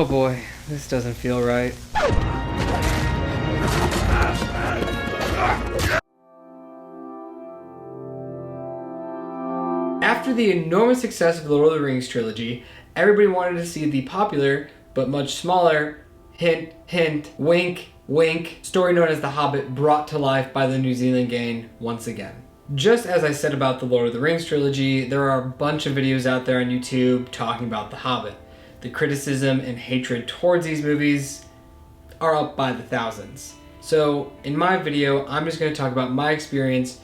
Oh boy, this doesn't feel right. After the enormous success of the Lord of the Rings trilogy, everybody wanted to see the popular, but much smaller, hint, hint, wink, wink, story known as The Hobbit brought to life by the New Zealand gang once again. Just as I said about the Lord of the Rings trilogy, there are a bunch of videos out there on YouTube talking about The Hobbit. The criticism and hatred towards these movies are up by the thousands. So in my video, I'm just going to talk about my experience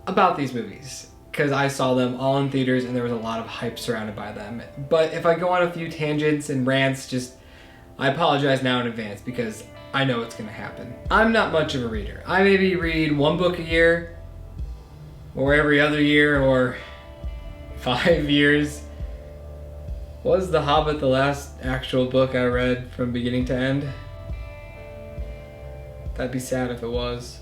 about these movies, because I saw them all in theaters and there was a lot of hype surrounded by them. But if I go on a few tangents and rants, I apologize now in advance because I know it's going to happen. I'm not much of a reader. I maybe read one book a year, or every other year, or 5 years. Was The Hobbit the last actual book I read from beginning to end? That'd be sad if it was.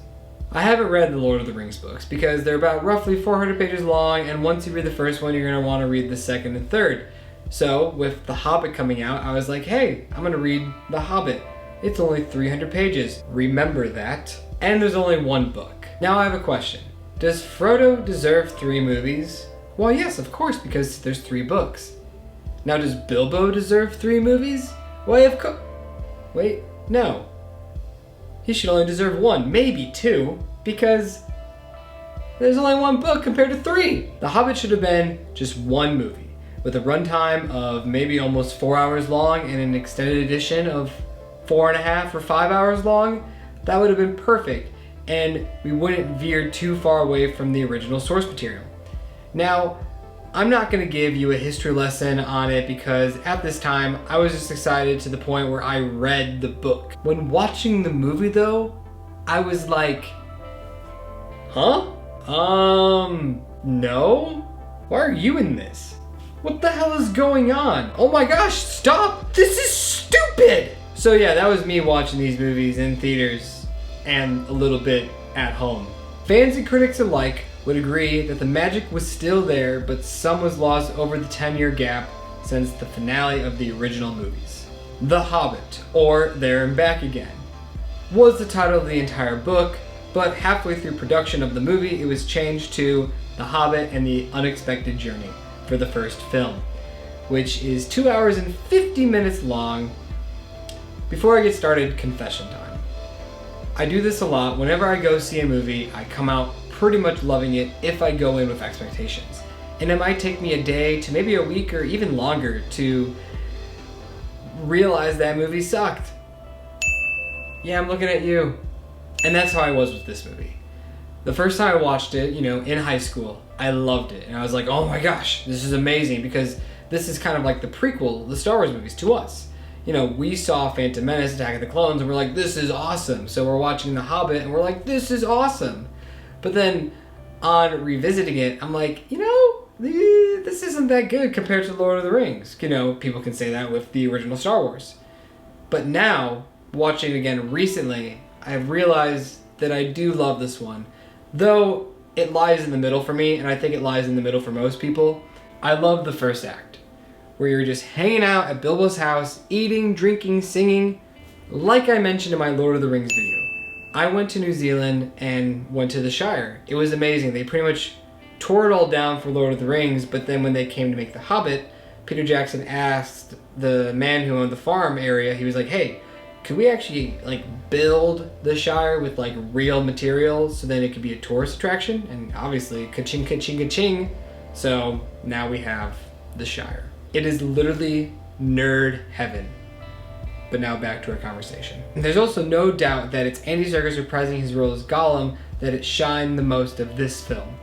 I haven't read the Lord of the Rings books because they're about roughly 400 pages long, and once you read the first one, you're going to want to read the second and third. So with The Hobbit coming out, I was like, hey, I'm going to read The Hobbit. It's only 300 pages. Remember that. And there's only one book. Now I have a question. Does Frodo deserve 3 movies? Well, yes, of course, because there's 3 books. Now, does Bilbo deserve 3 movies? Why, of course. Wait, no. He should only deserve 1, maybe 2, because there's only 1 book compared to 3. The Hobbit should have been just 1 movie, with a runtime of maybe almost 4 hours long and an extended edition of 4.5 or 5 hours long. That would have been perfect, and we wouldn't veer too far away from the original source material. Now, I'm not going to give you a history lesson on it because at this time I was just excited to the point where I read the book. When watching the movie though, I was like, huh? No? Why are you in this? What the hell is going on? Oh my gosh, stop! This is stupid! So yeah, that was me watching these movies in theaters and a little bit at home. Fans and critics alike would agree that the magic was still there, but some was lost over the 10-year gap since the finale of the original movies. The Hobbit, or There and Back Again, was the title of the entire book, but halfway through production of the movie, it was changed to The Hobbit and the Unexpected Journey for the first film, which is 2 hours and 50 minutes long. Before I get started, confession time. I do this a lot. Whenever I go see a movie, I come out pretty much loving it if I go in with expectations. And it might take me a day to maybe a week or even longer to realize that movie sucked. Yeah, I'm looking at you. And that's how I was with this movie. The first time I watched it, in high school, I loved it. And I was like, oh my gosh, this is amazing, because this is kind of like the prequel, the Star Wars movies to us. We saw Phantom Menace, Attack of the Clones, and we're like, this is awesome. So we're watching The Hobbit and we're like, this is awesome. But then on revisiting it, I'm like, this isn't that good compared to Lord of the Rings. People can say that with the original Star Wars. But now, watching it again recently, I've realized that I do love this one. Though it lies in the middle for me, and I think it lies in the middle for most people. I love the first act, where you're just hanging out at Bilbo's house, eating, drinking, singing. Like I mentioned in my Lord of the Rings video, I went to New Zealand and went to the Shire. It was amazing. They pretty much tore it all down for Lord of the Rings, but then when they came to make The Hobbit, Peter Jackson asked the man who owned the farm area, he was like, hey, could we actually build the Shire with real materials so then it could be a tourist attraction? And obviously, ka-ching, ka-ching, ka-ching. So now we have the Shire. It is literally nerd heaven. But now back to our conversation. There's also no doubt that it's Andy Serkis reprising his role as Gollum that it shined the most of this film.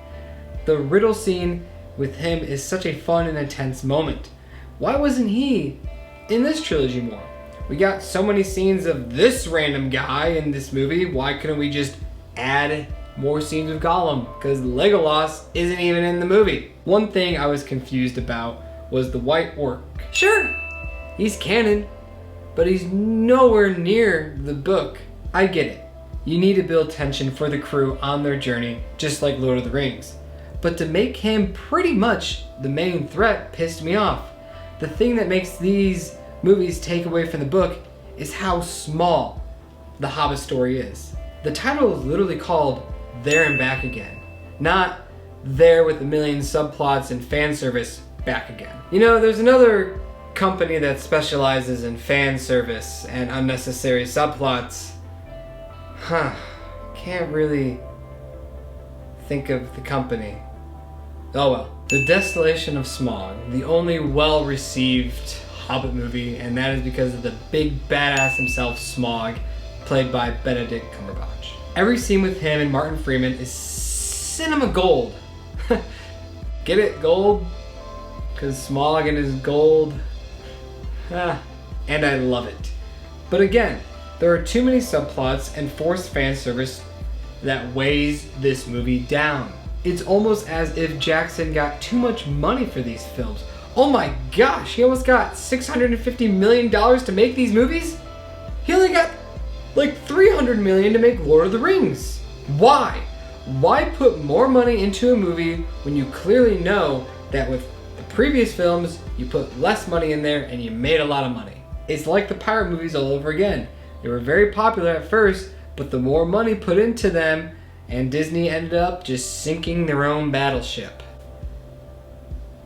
The riddle scene with him is such a fun and intense moment. Why wasn't he in this trilogy more? We got so many scenes of this random guy in this movie. Why couldn't we just add more scenes with Gollum? Because Legolas isn't even in the movie. One thing I was confused about was the White Orc. Sure, he's canon, but he's nowhere near the book. I get it. You need to build tension for the crew on their journey, just like Lord of the Rings. But to make him pretty much the main threat pissed me off. The thing that makes these movies take away from the book is how small the Hobbit story is. The title is literally called There and Back Again, not There with a Million Subplots and Fan Service Back Again. You know, there's another company that specializes in fan service and unnecessary subplots. Can't really think of the company. Oh well. The Desolation of Smaug, the only well-received Hobbit movie, and that is because of the big badass himself, Smaug, played by Benedict Cumberbatch. Every scene with him and Martin Freeman is cinema gold. Get it? Gold? Because Smaug and his gold. And I love it. But again, there are too many subplots and forced fan service that weighs this movie down. It's almost as if Jackson got too much money for these films. Oh my gosh, he almost got $650 million to make these movies? He only got like $300 million to make Lord of the Rings. Why? Why put more money into a movie when you clearly know that with the previous films, you put less money in there and you made a lot of money? It's like the pirate movies all over again. They were very popular at first, but the more money put into them, and Disney ended up just sinking their own battleship.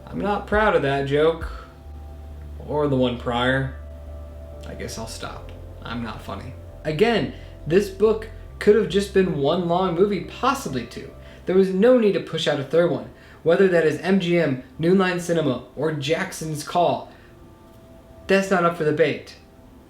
I'm not proud of that joke, or the one prior. I guess I'll stop. I'm not funny. Again, this book could have just been one long movie, possibly two. There was no need to push out a third one, whether that is MGM, New Line Cinema, or Jackson's Call. That's not up for debate.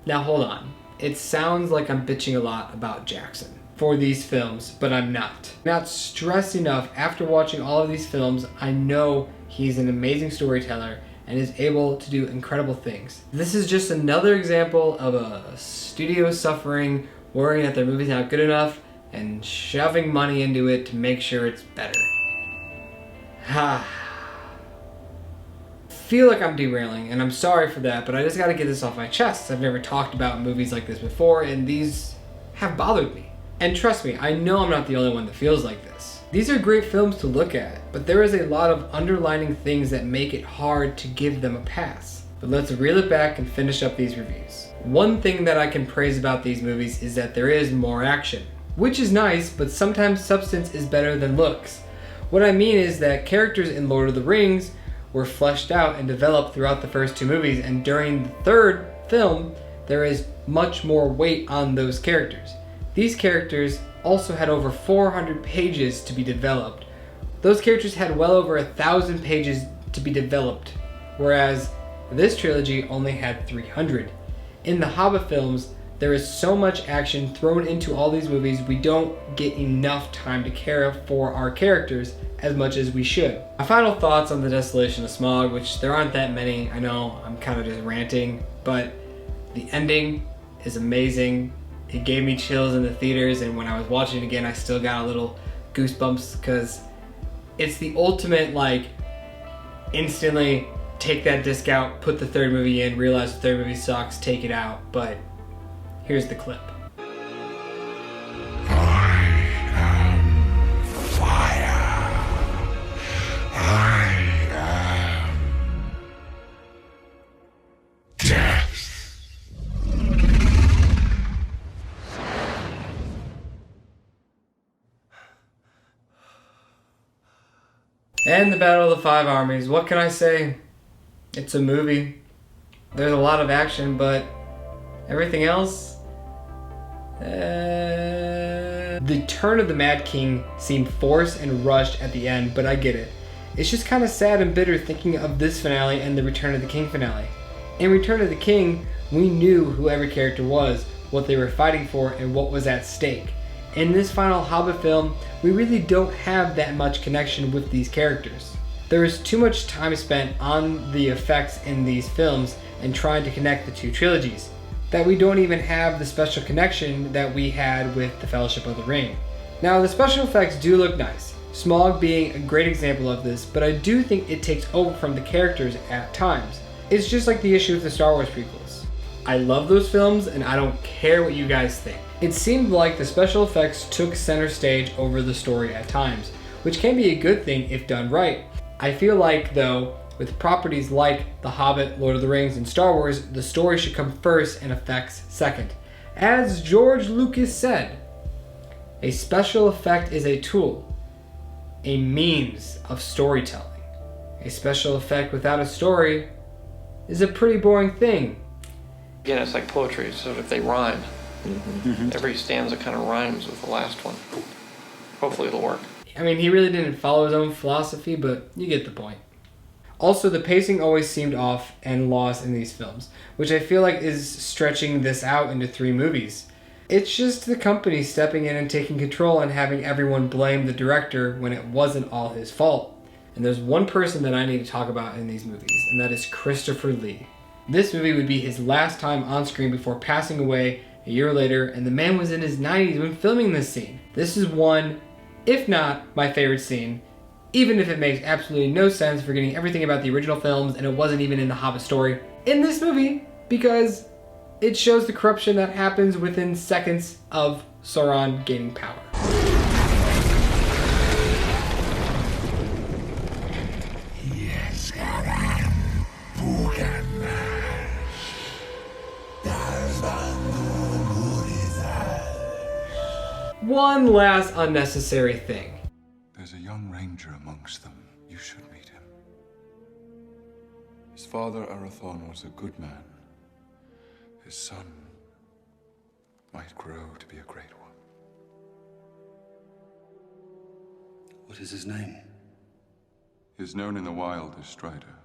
Now hold on. It sounds like I'm bitching a lot about Jackson for these films, but I'm not. Not stressed enough after watching all of these films. I know he's an amazing storyteller and is able to do incredible things. This is just another example of a studio suffering, worrying that their movie's not good enough, and shoving money into it to make sure it's better. Feel like I'm derailing, and I'm sorry for that, but I just gotta get this off my chest. I've never talked about movies like this before, and these have bothered me. And trust me, I know I'm not the only one that feels like this. These are great films to look at, but there is a lot of underlining things that make it hard to give them a pass. But let's reel it back and finish up these reviews. One thing that I can praise about these movies is that there is more action, which is nice, but sometimes substance is better than looks. What I mean is that characters in Lord of the Rings were fleshed out and developed throughout the first two movies, and during the third film, there is much more weight on those characters. These characters also had over 400 pages to be developed. Those characters had well over 1,000 pages to be developed, whereas this trilogy only had 300. In the Hobbit films, there is so much action thrown into all these movies, we don't get enough time to care for our characters as much as we should. My final thoughts on The Desolation of Smaug, which there aren't that many, I know I'm kind of just ranting, but the ending is amazing. It gave me chills in the theaters, and when I was watching it again, I still got a little goosebumps because it's the ultimate, like, instantly take that disc out, put the third movie in, realize the third movie sucks, take it out, but here's the clip. I am fire. I am death. And the Battle of the Five Armies. What can I say? It's a movie. There's a lot of action, but everything else? The turn of the Mad King seemed forced and rushed at the end, but I get it. It's just kind of sad and bitter thinking of this finale and the Return of the King finale. In Return of the King, we knew who every character was, what they were fighting for, and what was at stake. In this final Hobbit film, we really don't have that much connection with these characters. There is too much time spent on the effects in these films and trying to connect the two trilogies, that we don't even have the special connection that we had with the Fellowship of the Ring. Now, the special effects do look nice, Smaug being a great example of this, but I do think it takes over from the characters at times. It's just like the issue with the Star Wars prequels. I love those films, and I don't care what you guys think. It seemed like the special effects took center stage over the story at times, which can be a good thing if done right. I feel like, though, With properties like The Hobbit, Lord of the Rings, and Star Wars, the story should come first and effects second. As George Lucas said, a special effect is a tool, a means of storytelling. A special effect without a story is a pretty boring thing. Again, it's like poetry, so if they rhyme, every stanza kind of rhymes with the last one. Hopefully it'll work. I mean, he really didn't follow his own philosophy, but you get the point. Also, the pacing always seemed off and lost in these films, which I feel like is stretching this out into 3 movies. It's just the company stepping in and taking control and having everyone blame the director when it wasn't all his fault. And there's one person that I need to talk about in these movies, and that is Christopher Lee. This movie would be his last time on screen before passing away a year later, and the man was in his 90s when filming this scene. This is one, if not my favorite scene, even if it makes absolutely no sense forgetting everything about the original films and it wasn't even in the Hobbit story, in this movie, because it shows the corruption that happens within seconds of Sauron gaining power. One last unnecessary thing. There's a young ranger amongst them. You should meet him. His father, Arathon, was a good man. His son might grow to be a great one. What is his name? He is known in the wild as Strider.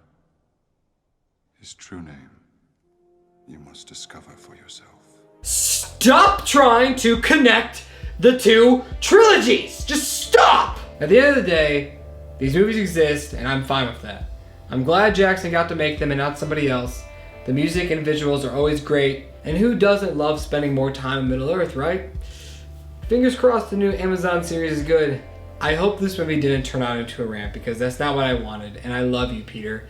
His true name, you must discover for yourself. Stop trying to connect the 2 trilogies! Just stop! At the end of the day, these movies exist, and I'm fine with that. I'm glad Jackson got to make them and not somebody else. The music and visuals are always great, and who doesn't love spending more time in Middle-earth, right? Fingers crossed the new Amazon series is good. I hope this movie didn't turn out into a rant, because that's not what I wanted, and I love you, Peter.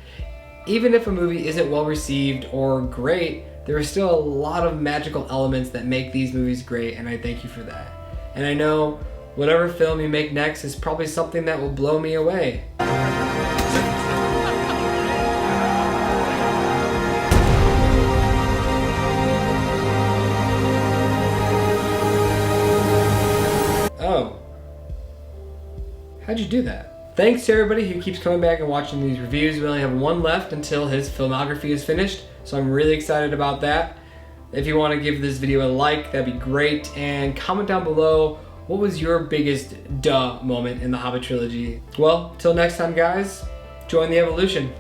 Even if a movie isn't well received or great, there are still a lot of magical elements that make these movies great, and I thank you for that. And I know whatever film you make next is probably something that will blow me away. Oh. How'd you do that? Thanks to everybody who keeps coming back and watching these reviews. We only have one left until his filmography is finished, so I'm really excited about that. If you want to give this video a like, that'd be great, and comment down below what was your biggest duh moment in the Hobbit trilogy. Well, till next time guys, join the evolution.